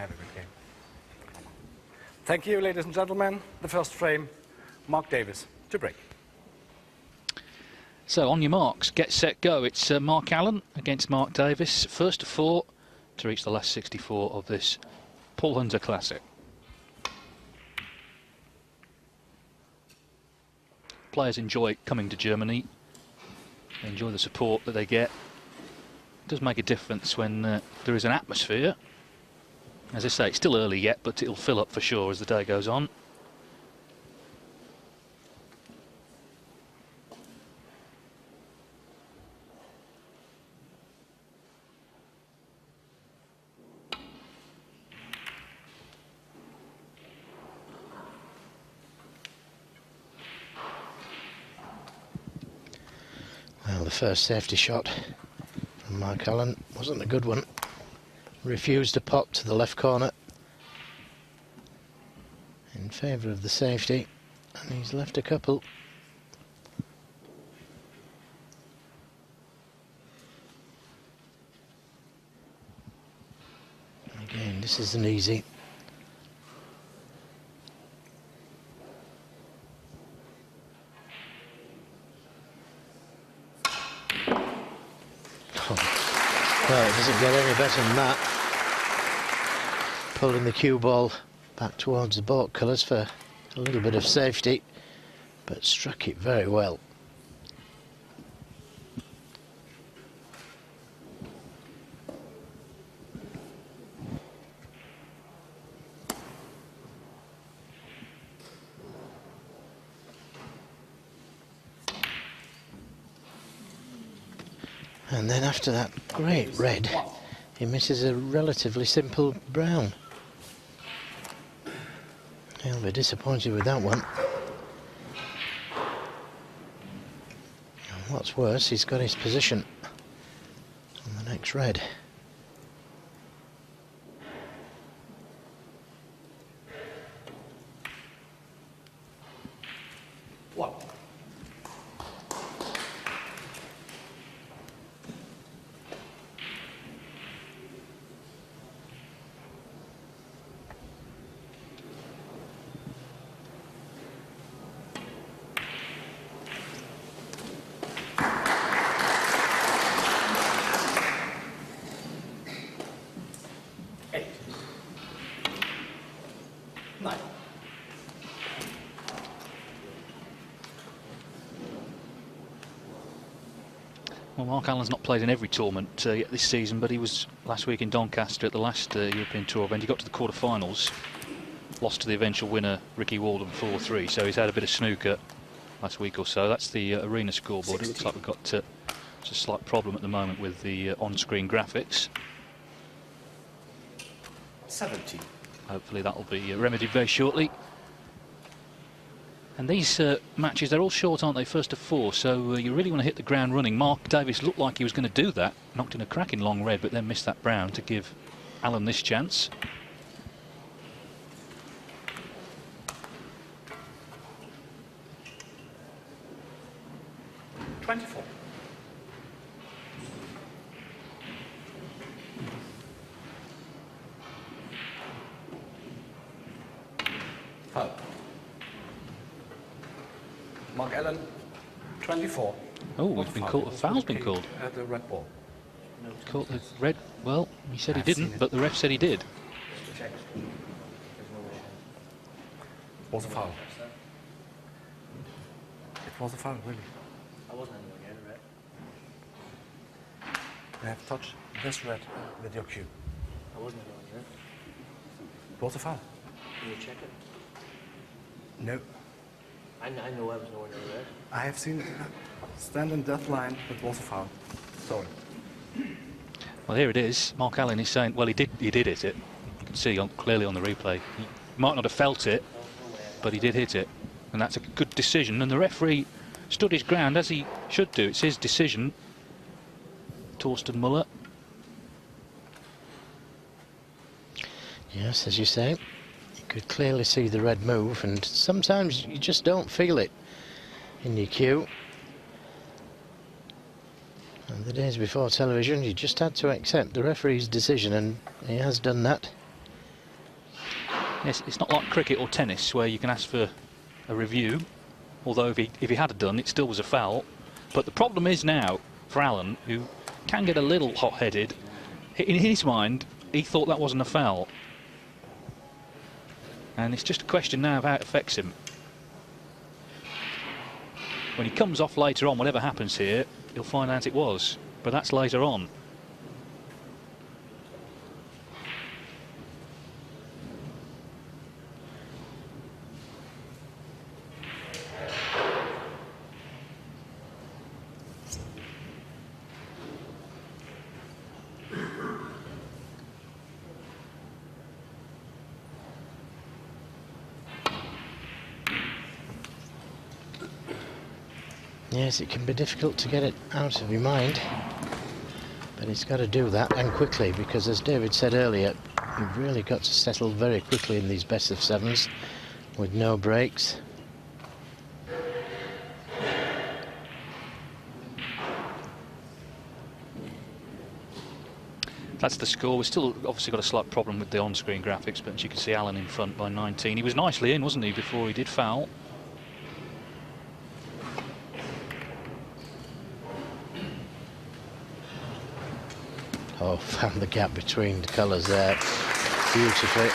Have a good game. Thank you, ladies and gentlemen. The first frame, Mark Davis to break. So on your marks, get set, go. It's Mark Allen against Mark Davis. First to 4 to reach the last 64 of this Paul Hunter Classic. Players enjoy coming to Germany. They enjoy the support that they get. It does make a difference when there is an atmosphere. As I say, it's still early yet, but it'll fill up for sure as the day goes on. Well, the first safety shot from Mark Allen wasn't a good one. Refused to pop to the left corner in favour of the safety, and he's left a couple. Again, this isn't easy. Well, it doesn't get any better than that. Pulling the cue ball back towards the baulk colours for a little bit of safety, but struck it very well. And then after that great red, he misses a relatively simple brown. He'll be disappointed with that one. And what's worse, he's got his position on the next red. One. Well, Mark Allen's not played in every tournament yet this season, but he was last week in Doncaster at the last European Tour event. He got to the quarter-finals, lost to the eventual winner, Ricky Walden, 4-3, so he's had a bit of snooker last week or so. That's the arena scoreboard. 60. It looks like we've got just a slight problem at the moment with the on-screen graphics. 70. Hopefully that'll be remedied very shortly. And these matches, they're all short, aren't they? First to 4, so you really want to hit the ground running. Mark Davis looked like he was going to do that, knocked in a cracking long red, but then missed that brown to give Allen this chance. $24. Foul. Mark Allen, 24. Oh, we've been called. A foul's been called. At the red ball. Caught the red. Well, he said he didn't, but the ref said he did. Was a foul. It was a foul, really. I wasn't anywhere near the red. You have touched this red with your cue. I wasn't anywhere near it. It was a foul. Can you check it? No. I know I was nowhere near the red. I have seen it stand in death line. It was a foul. Sorry. Well, here it is. Mark Allen is saying, well, he did hit it. You can see clearly on the replay. He might not have felt it, but he did hit it. And that's a good decision. And the referee stood his ground, as he should do. It's his decision. Torsten Muller. Yes, as you say, you could clearly see the red move, and sometimes you just don't feel it in your cue. And the days before television, you just had to accept the referee's decision, and he has done that. Yes, it's not like cricket or tennis where you can ask for a review, although if he had done, it still was a foul. But the problem is now, for Alan, who can get a little hot-headed, in his mind, he thought that wasn't a foul. And it's just a question now of how it affects him. When he comes off later on, whatever happens here, he'll find out it was. But that's later on. Yes, it can be difficult to get it out of your mind, but it's got to do that, and quickly, because as David said earlier, you've really got to settle very quickly in these best of sevens with no breaks. That's the score. We've still obviously got a slight problem with the on-screen graphics, but as you can see, Alan in front by 19. He was nicely in, wasn't he, before he did foul? Oh, found the gap between the colours there beautifully.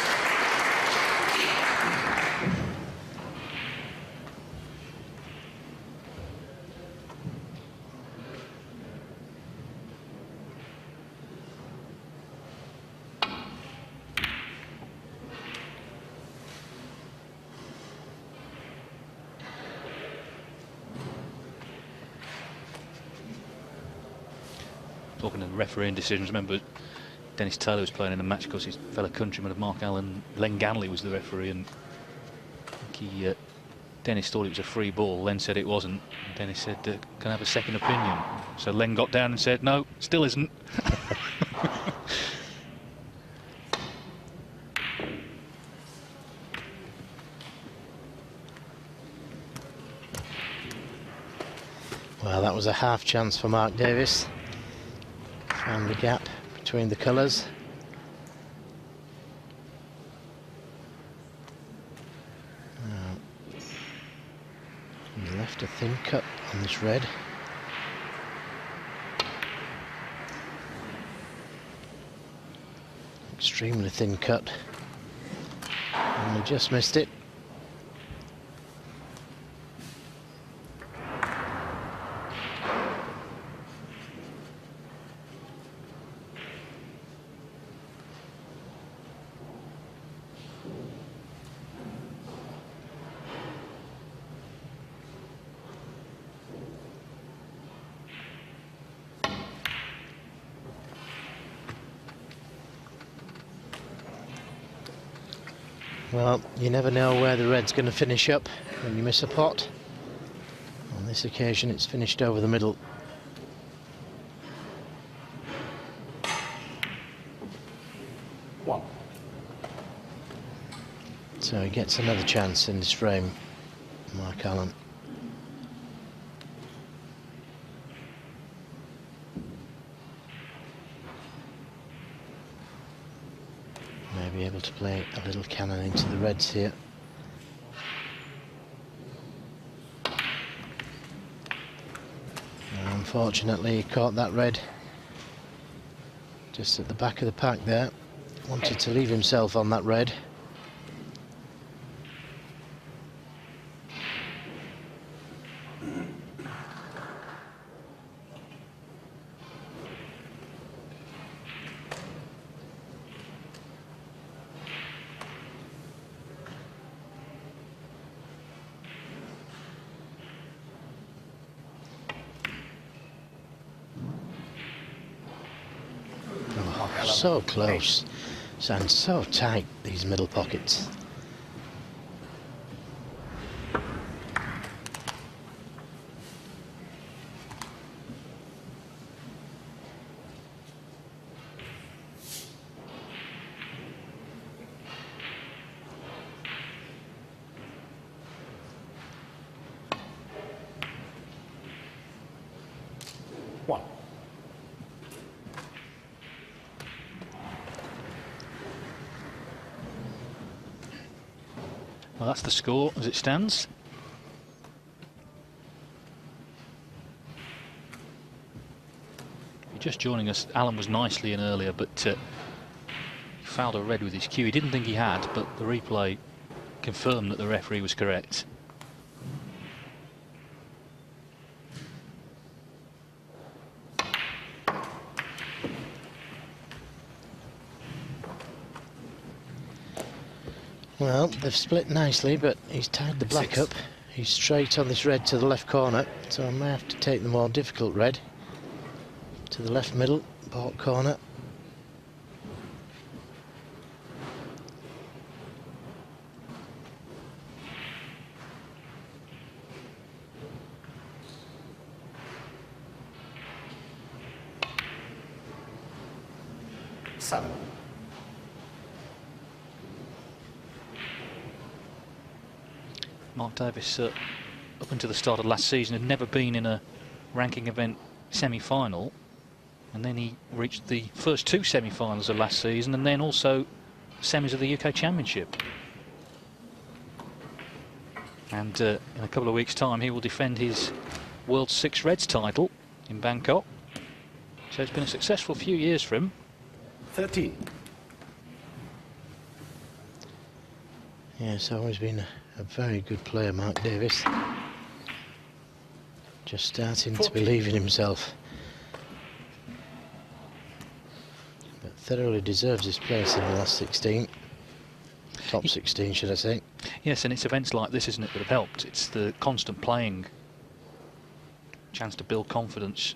Talking of refereeing decisions, remember Dennis Taylor was playing in the match because his fellow countryman of Mark Allen, Len Ganley, was the referee, and I think Dennis thought it was a free ball, Len said it wasn't, and Dennis said, can I have a second opinion? So Len got down and said, no, still isn't. Well, that was a half chance for Mark Davis. Found the gap between the colours. He left a thin cut on this red. Extremely thin cut. And he just missed it. Well, you never know where the red's going to finish up when you miss a pot. On this occasion, it's finished over the middle. One. So he gets another chance in this frame, Mark Allen. Maybe able to play a little cannon into the reds here. Unfortunately, he caught that red just at the back of the pack there. Wanted to leave himself on that red. So close and so tight, these middle pockets. One. Well, that's the score as it stands. If you're just joining us, Alan was nicely in earlier, but he fouled a red with his cue. He didn't think he had, but the replay confirmed that the referee was correct. Well, they've split nicely, but he's tied the black 6. up. He's straight on this red to the left corner, so I may have to take the more difficult red to the left middle, baulk corner. Seven. Mark Davis, up until the start of last season, had never been in a ranking event semi-final, and then he reached the first 2 semi-finals of last season, and then also semis of the UK Championship. And in a couple of weeks' time, he will defend his World 6 Reds title in Bangkok. So it's been a successful few years for him. 13. Yeah, it's always been a very good player, Mark Davis. Just starting to 14. believe in himself. But thoroughly deserves his place in the last 16. Top 16, should I say. Yes, and it's events like this, isn't it, that have helped. It's the constant playing, chance to build confidence.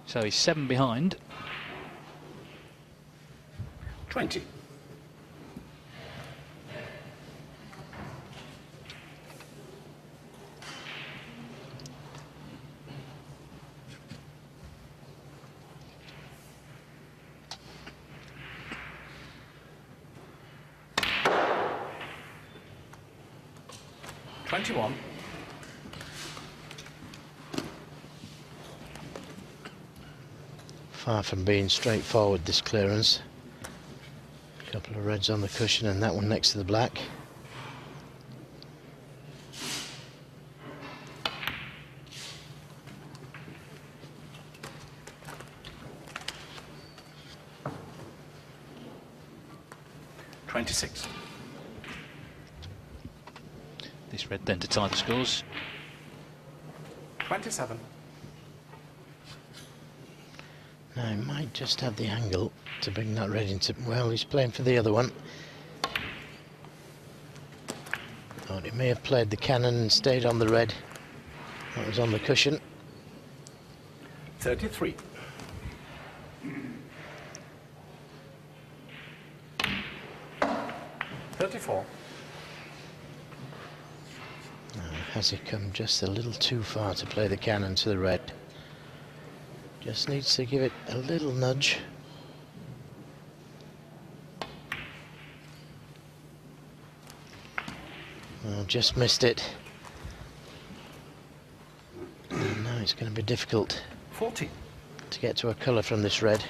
So he's 7 behind. 20. $21. Far from being straightforward, this clearance. A couple of reds on the cushion and that one next to the black. $26. This red then to tie the scores. 27. Now, he might just have the angle to bring that red into... Well, he's playing for the other one. Thought he may have played the cannon and stayed on the red. That was on the cushion. 33. $34. Has he come just a little too far to play the cannon to the red? Just needs to give it a little nudge. Oh, just missed it. And now it's going to be difficult 40. to get to a colour from this red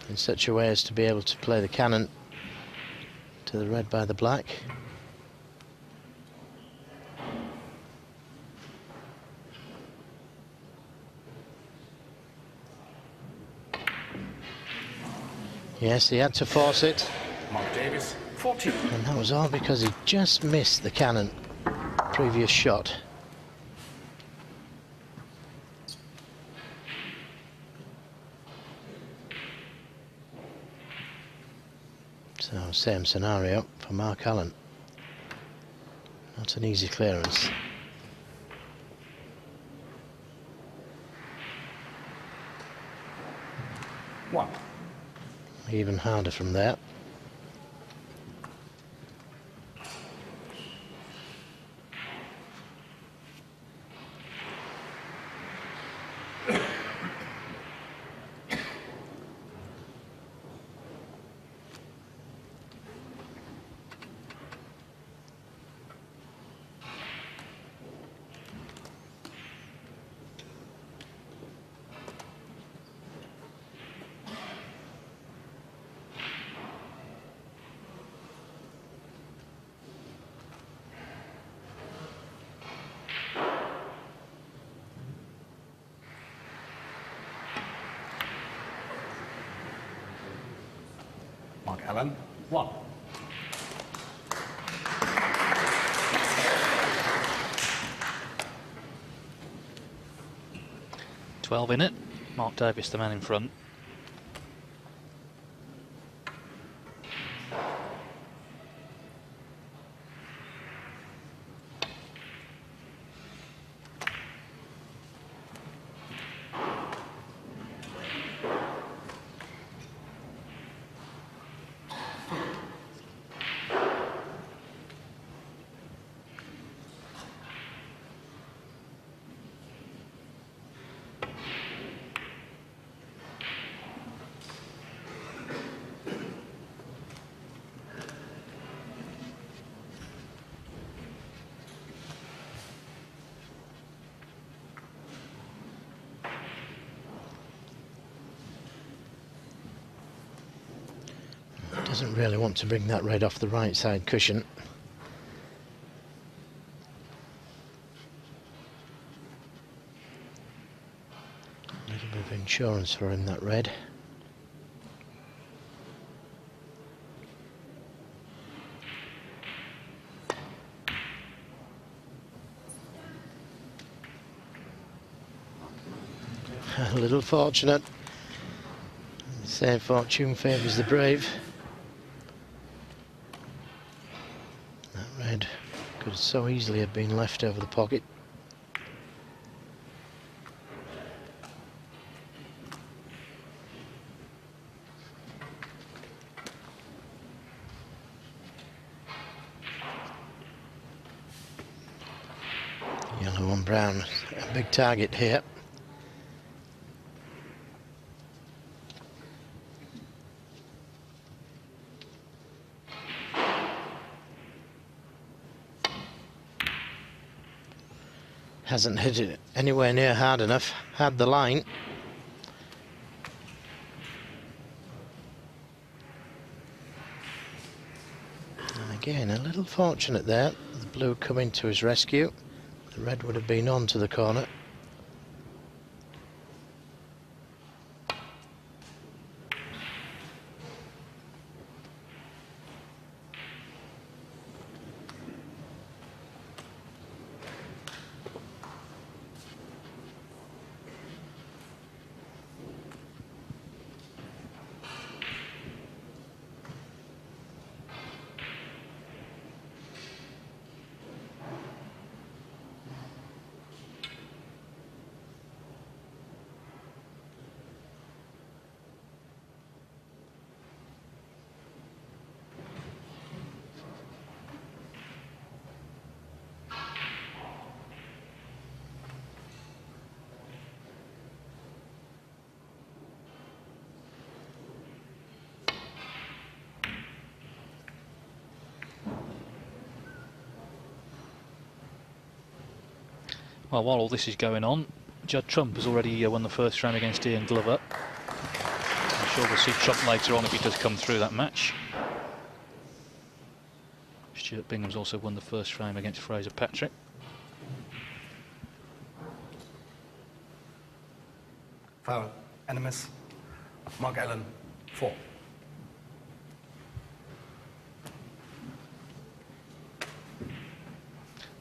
in such a way as to be able to play the cannon to the red by the black. Yes, he had to force it. Mark Davis, 14. And that was all because he just missed the cannon previous shot. So, same scenario for Mark Allen. Not an easy clearance. One. Even harder from there. Allen, 1. "12 in it." Mark Davis, the man in front. Doesn't really want to bring that red off the right side cushion. A little bit of insurance for him, that red. A little fortunate. Say fortune favours the brave. That red could so easily have been left over the pocket. Yellow and brown, a big target here. Hasn't hit it anywhere near hard enough. Had the line. And again, a little fortunate there. The blue coming to his rescue. The red would have been on to the corner. Well, while all this is going on, Judd Trump has already won the first frame against Ian Glover. I'm sure we'll see Trump later on if he does come through that match. Stuart Bingham's also won the first frame against Fraser Patrick. Foul, Animus, Mark Allen, 4.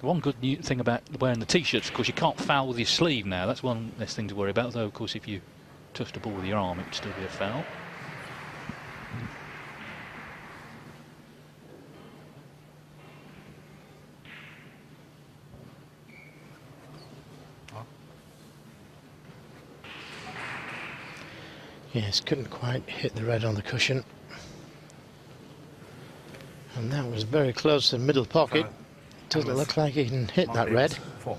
The one good new thing about wearing the t-shirts, of course, you can't foul with your sleeve now. That's one less thing to worry about, though, of course, if you touch the ball with your arm, it would still be a foul. Yes, couldn't quite hit the red on the cushion. And that was very close to the middle pocket. Doesn't look like he can hit that red. 4.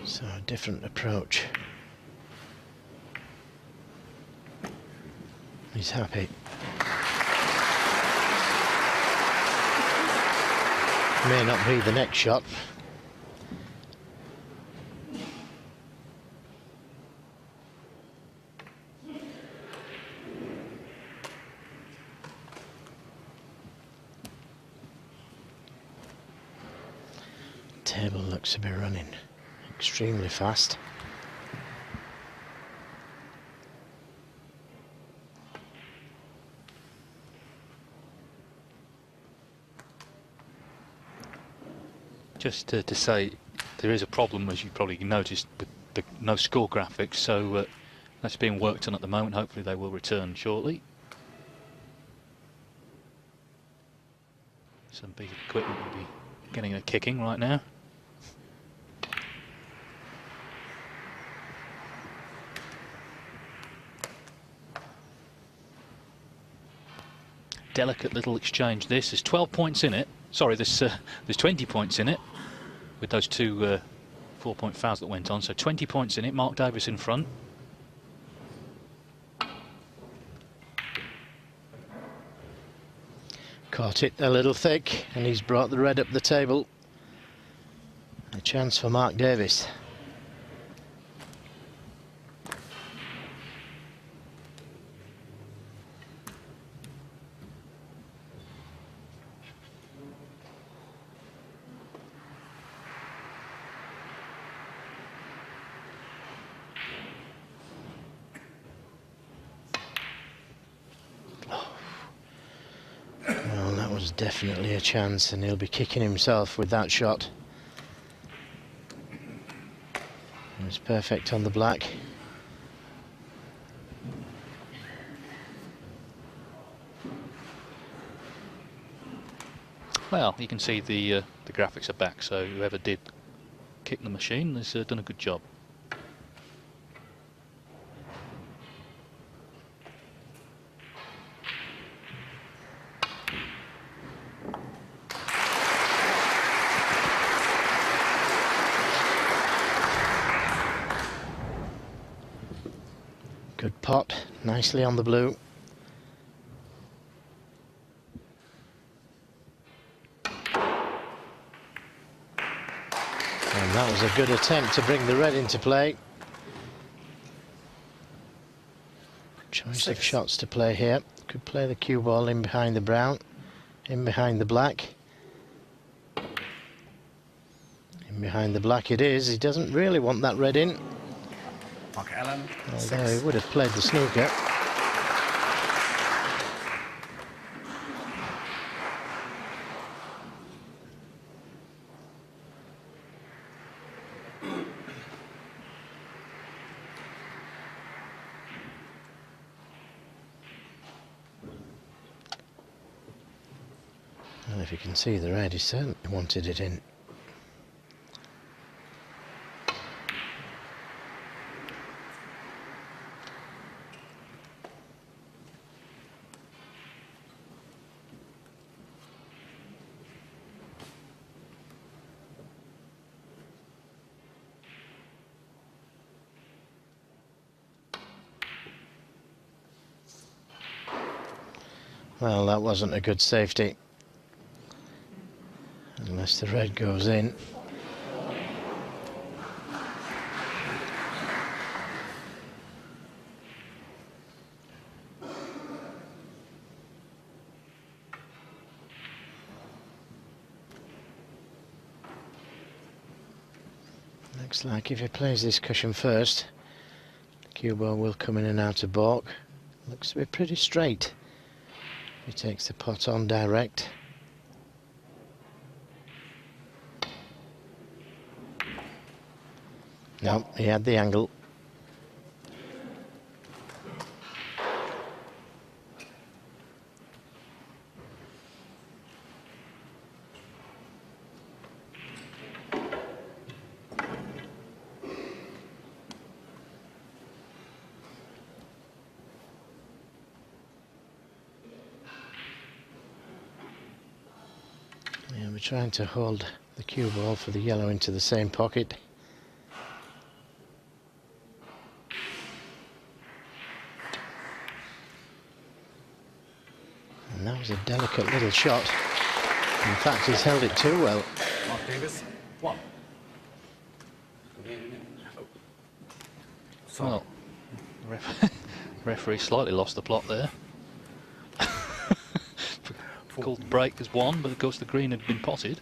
So a different approach. He's happy. May not be the next shot. Table looks to be running extremely fast. Just to say, there is a problem, as you probably noticed, with the no score graphics, so that's being worked on at the moment. Hopefully they will return shortly. Some piece of equipment will be getting a kicking right now. Delicate little exchange this. There's 12 points in it. Sorry, there's 20 points in it with those two 4-point fouls that went on. So 20 points in it. Mark Davis in front. Caught it a little thick, and he's brought the red up the table. A chance for Mark Davis. Well, that was definitely a chance, and he'll be kicking himself with that shot. It was perfect on the black. Well, you can see the graphics are back, so whoever did kick the machine has done a good job. Good pot, nicely on the blue. And that was a good attempt to bring the red into play. Choice of shots to play here. Could play the cue ball in behind the brown, in behind the black. In behind the black it is. He doesn't really want that red in. Mark Allen, Although he would have played the snooker. Well, if you can see the red, he certainly wanted it in. Well, that wasn't a good safety. Unless the red goes in. Looks like if he plays this cushion first, the cue ball will come in and out of baulk. Looks to be pretty straight. He takes the pot on direct. No, he had the angle. Yeah, we're trying to hold the cue ball for the yellow into the same pocket. And that was a delicate little shot. In fact, he's held it too well. Mark Davis, 1. So, Well, the referee slightly lost the plot there. Called the break as 1, but of course the green had been potted.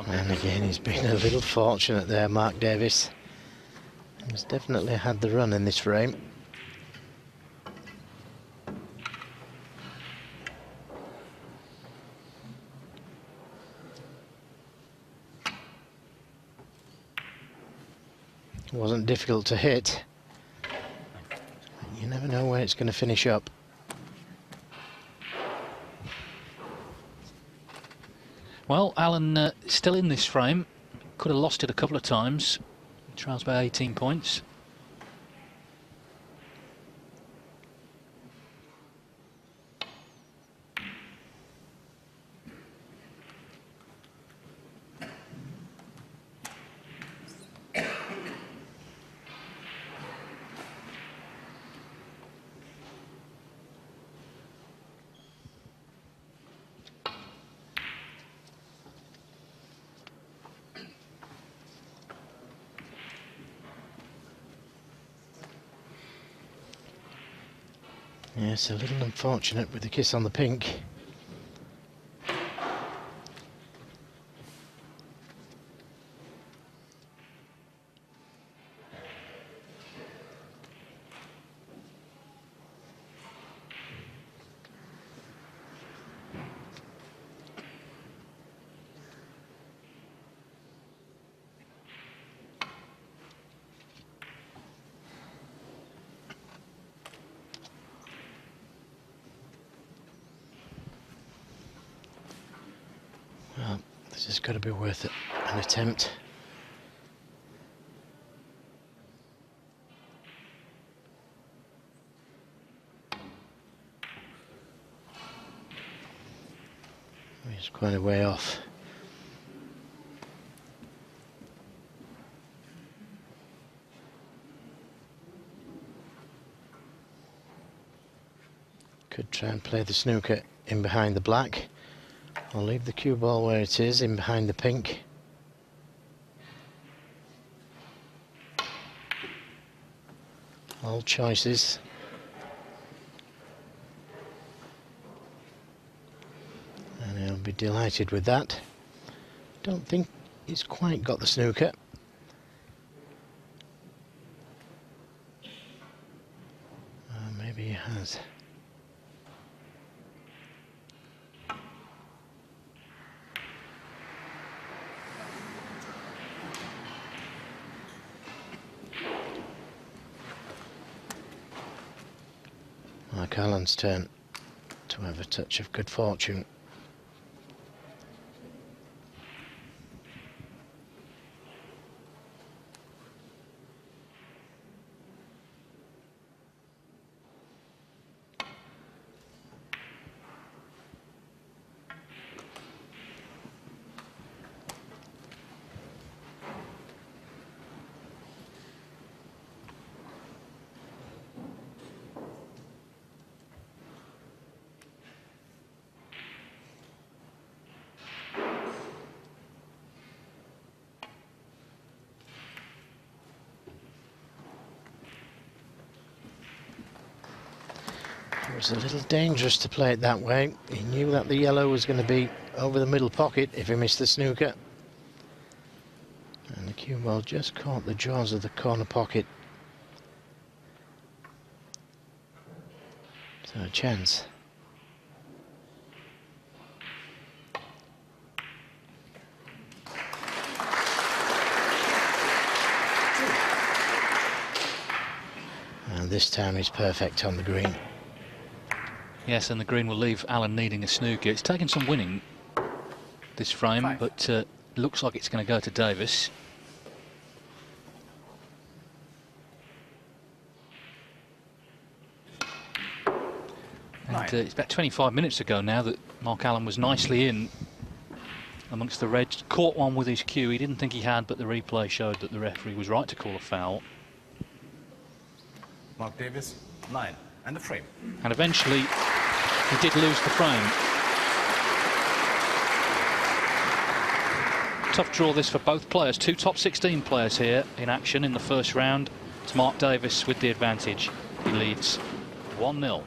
And again, he's been a little fortunate there, Mark Davis. He's definitely had the run in this frame. It wasn't difficult to hit. You never know where it's going to finish up. Well, Alan still in this frame. Could have lost it a couple of times. He trails by 18 points. Yes, a little unfortunate with the kiss on the pink. Well, this has got to be worth it, an attempt. He's quite a way off. Could try and play the snooker in behind the black. I'll leave the cue ball where it is, in behind the pink. All choices. And he'll be delighted with that. Don't think he's quite got the snooker. Maybe he has. Mark Allen's turn to have a touch of good fortune. It was a little dangerous to play it that way. He knew that the yellow was going to be over the middle pocket if he missed the snooker. And the cue ball just caught the jaws of the corner pocket. So a chance. And this time he's perfect on the green. Yes, and the green will leave Alan needing a snooker. It's taken some winning this frame, 5. but looks like it's going to go to Davis. And it's about 25 minutes ago now that Mark Allen was nicely in amongst the Reds. Caught one with his cue. He didn't think he had, but the replay showed that the referee was right to call a foul. Mark Davis, 9. And the frame. And eventually, he did lose the frame. Tough draw this for both players. 2 top 16 players here in action in the first round. It's Mark Davis with the advantage. He leads 1-0.